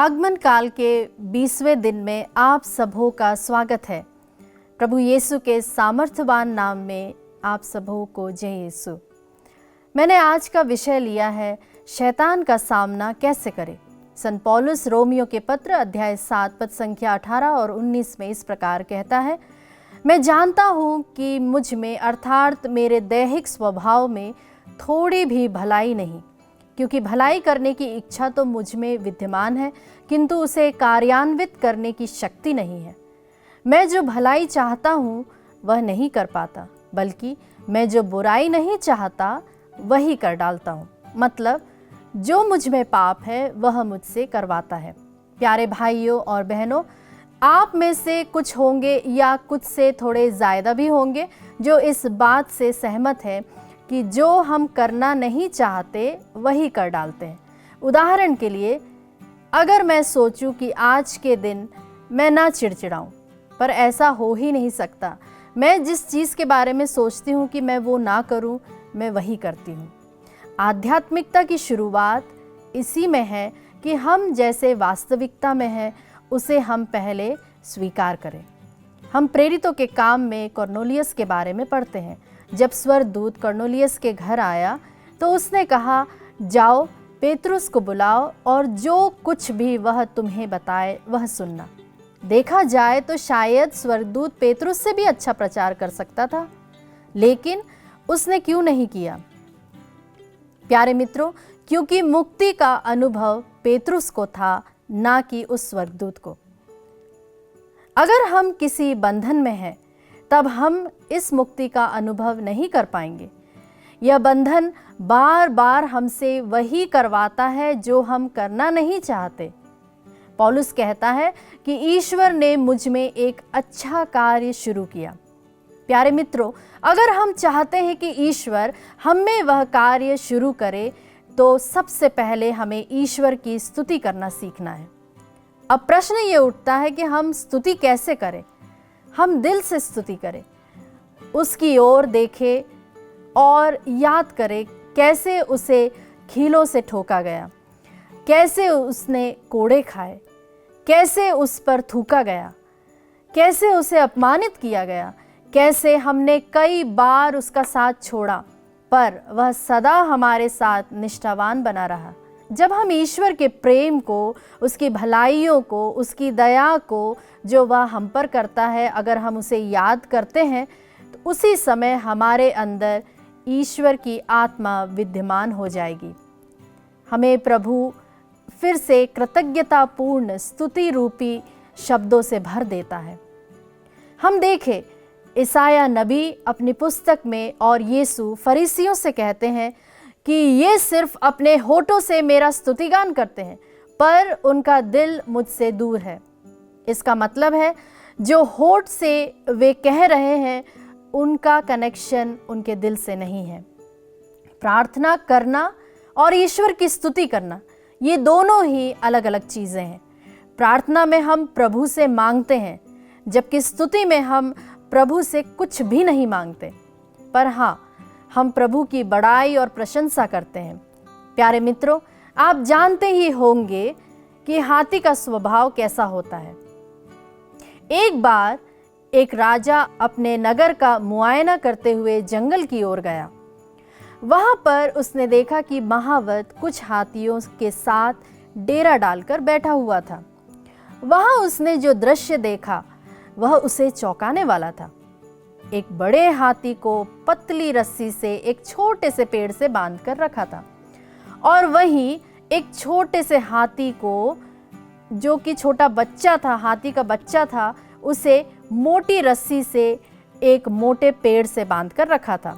आगमन काल के 20वें दिन में आप सबों का स्वागत है। प्रभु यीशु के सामर्थ्यवान नाम में आप सबों को जय यीशु। मैंने आज का विषय लिया है शैतान का सामना कैसे करें। संत पौलुस रोमियो के पत्र अध्याय 7 पद संख्या 18 और 19 में इस प्रकार कहता है, मैं जानता हूँ कि मुझ में अर्थात मेरे दैहिक स्वभाव में थोड़ी भी भलाई नहीं, क्योंकि भलाई करने की इच्छा तो मुझ में विद्यमान है, किंतु उसे कार्यान्वित करने की शक्ति नहीं है। मैं जो भलाई चाहता हूँ वह नहीं कर पाता, बल्कि मैं जो बुराई नहीं चाहता वही कर डालता हूँ। मतलब जो मुझ में पाप है वह मुझसे करवाता है। प्यारे भाइयों और बहनों, आप में से कुछ होंगे या कुछ से थोड़े ज़्यादा भी होंगे जो इस बात से सहमत है कि जो हम करना नहीं चाहते वही कर डालते हैं। उदाहरण के लिए, अगर मैं सोचूं कि आज के दिन मैं ना चिड़चिड़ाऊं, पर ऐसा हो ही नहीं सकता। मैं जिस चीज़ के बारे में सोचती हूं कि मैं वो ना करूं, मैं वही करती हूं। आध्यात्मिकता की शुरुआत इसी में है कि हम जैसे वास्तविकता में हैं उसे हम पहले स्वीकार करें। हम प्रेरितों के काम में कुरनेलियुस के बारे में पढ़ते हैं। जब स्वर्गदूत कुरनेलियुस के घर आया तो उसने कहा, जाओ पेतरुस को बुलाओ और जो कुछ भी वह तुम्हें बताए वह सुनना। देखा जाए तो शायद स्वर्गदूत पेतरुस से भी अच्छा प्रचार कर सकता था, लेकिन उसने क्यों नहीं किया? प्यारे मित्रों, क्योंकि मुक्ति का अनुभव पेतरुस को था, ना कि उस स्वर्गदूत को। अगर हम किसी बंधन में हैं तब हम इस मुक्ति का अनुभव नहीं कर पाएंगे। यह बंधन बार बार हमसे वही करवाता है जो हम करना नहीं चाहते। पौलुस कहता है कि ईश्वर ने मुझ में एक अच्छा कार्य शुरू किया। प्यारे मित्रों, अगर हम चाहते हैं कि ईश्वर हम में वह कार्य शुरू करे तो सबसे पहले हमें ईश्वर की स्तुति करना सीखना है। अब प्रश्न ये उठता है कि हम स्तुति कैसे करें? हम दिल से स्तुति करें, उसकी ओर देखें और याद करें कैसे उसे खीलों से ठोका गया, कैसे उसने कोड़े खाए, कैसे उस पर थूका गया, कैसे उसे अपमानित किया गया, कैसे हमने कई बार उसका साथ छोड़ा पर वह सदा हमारे साथ निष्ठावान बना रहा। जब हम ईश्वर के प्रेम को, उसकी भलाइयों को, उसकी दया को जो वह हम पर करता है, अगर हम उसे याद करते हैं तो उसी समय हमारे अंदर ईश्वर की आत्मा विद्यमान हो जाएगी। हमें प्रभु फिर से कृतज्ञतापूर्ण स्तुति रूपी शब्दों से भर देता है। हम देखें, ईसाया नबी अपनी पुस्तक में और यीशु फरीसियों से कहते हैं कि ये सिर्फ अपने होठों से मेरा स्तुतिगान करते हैं, पर उनका दिल मुझसे दूर है। इसका मतलब है जो होठ से वे कह रहे हैं उनका कनेक्शन उनके दिल से नहीं है। प्रार्थना करना और ईश्वर की स्तुति करना, ये दोनों ही अलग अलग चीज़ें हैं। प्रार्थना में हम प्रभु से मांगते हैं, जबकि स्तुति में हम प्रभु से कुछ भी नहीं मांगते, पर हाँ, हम प्रभु की बड़ाई और प्रशंसा करते हैं। प्यारे मित्रों, आप जानते ही होंगे कि हाथी का स्वभाव कैसा होता है। एक बार एक राजा अपने नगर का मुआयना करते हुए जंगल की ओर गया। वहां पर उसने देखा कि महावत कुछ हाथियों के साथ डेरा डालकर बैठा हुआ था। वहां उसने जो दृश्य देखा वह उसे चौंकाने वाला था। एक बड़े हाथी को पतली रस्सी से एक छोटे से पेड़ से बांधकर रखा था, और वहीं एक छोटे से हाथी को, जो कि छोटा बच्चा था, हाथी का बच्चा था, उसे मोटी रस्सी से एक मोटे पेड़ से बांधकर रखा था।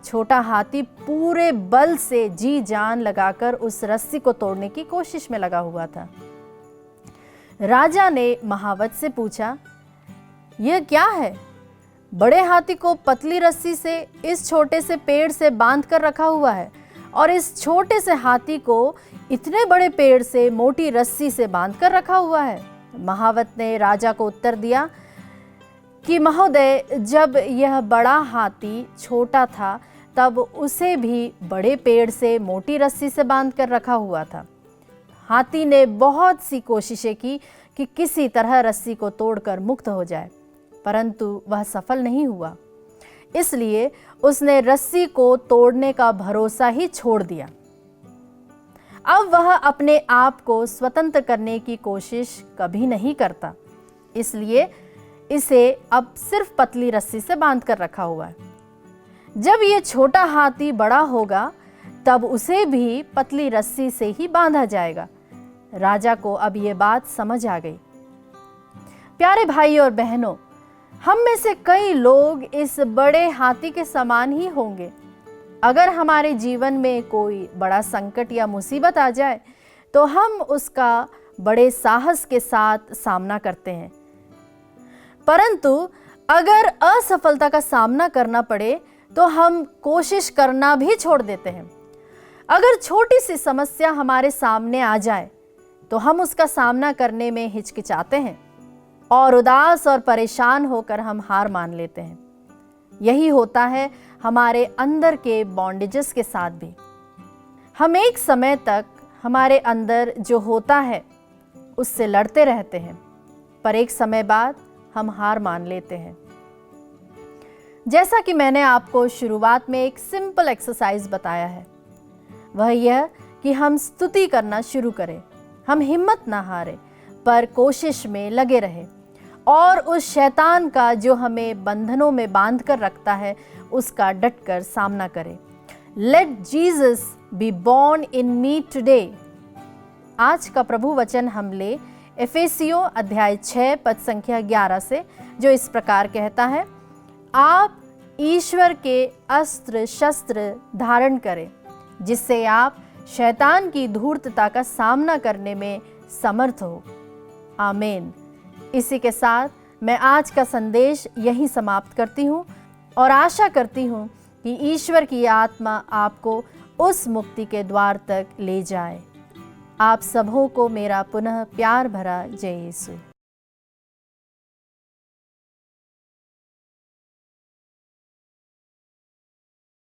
छोटा हाथी पूरे बल से जी जान लगाकर उस रस्सी को तोड़ने की कोशिश में लगा हुआ था। राजा ने महावत से पूछा, यह क्या है? बड़े हाथी को पतली रस्सी से इस छोटे से पेड़ से बांध कर रखा हुआ है, और इस छोटे से हाथी को इतने बड़े पेड़ से मोटी रस्सी से बांध कर रखा हुआ है। महावत ने राजा को उत्तर दिया कि महोदय, जब यह बड़ा हाथी छोटा था तब उसे भी बड़े पेड़ से मोटी रस्सी से बांध कर रखा हुआ था। हाथी ने बहुत सी कोशिशें की कि किसी तरह रस्सी को तोड़कर मुक्त हो जाए, परंतु वह सफल नहीं हुआ। इसलिए उसने रस्सी को तोड़ने का भरोसा ही छोड़ दिया। अब वह अपने आप को स्वतंत्र करने की कोशिश कभी नहीं करता, इसलिए इसे अब सिर्फ पतली रस्सी से बांध कर रखा हुआ है। जब ये छोटा हाथी बड़ा होगा तब उसे भी पतली रस्सी से ही बांधा जाएगा। राजा को अब ये बात समझ आ गई। प्यारे भाई और बहनों, हम में से कई लोग इस बड़े हाथी के समान ही होंगे। अगर हमारे जीवन में कोई बड़ा संकट या मुसीबत आ जाए तो हम उसका बड़े साहस के साथ सामना करते हैं, परंतु अगर असफलता का सामना करना पड़े तो हम कोशिश करना भी छोड़ देते हैं। अगर छोटी सी समस्या हमारे सामने आ जाए तो हम उसका सामना करने में हिचकिचाते हैं और उदास और परेशान होकर हम हार मान लेते हैं। यही होता है हमारे अंदर के बॉन्डेजेस के साथ भी। हम एक समय तक हमारे अंदर जो होता है उससे लड़ते रहते हैं, पर एक समय बाद हम हार मान लेते हैं। जैसा कि मैंने आपको शुरुआत में एक सिंपल एक्सरसाइज बताया है, वह यह कि हम स्तुति करना शुरू करें। हम हिम्मत ना हारें, पर कोशिश में लगे रहें और उस शैतान का जो हमें बंधनों में बांध कर रखता है उसका डटकर सामना करें। Late Jesus be born in me today. आज का प्रभु वचन हम ले एफेसियों अध्याय 6 पद संख्या 11 से, जो इस प्रकार कहता है, आप ईश्वर के अस्त्र शस्त्र धारण करें जिससे आप शैतान की धूर्तता का सामना करने में समर्थ हो। आमीन। इसी के साथ मैं आज का संदेश यहीं समाप्त करती हूँ और आशा करती हूँ कि ईश्वर की आत्मा आपको उस मुक्ति के द्वार तक ले जाए। आप सबों को मेरा पुनः प्यार भरा जय यीशु।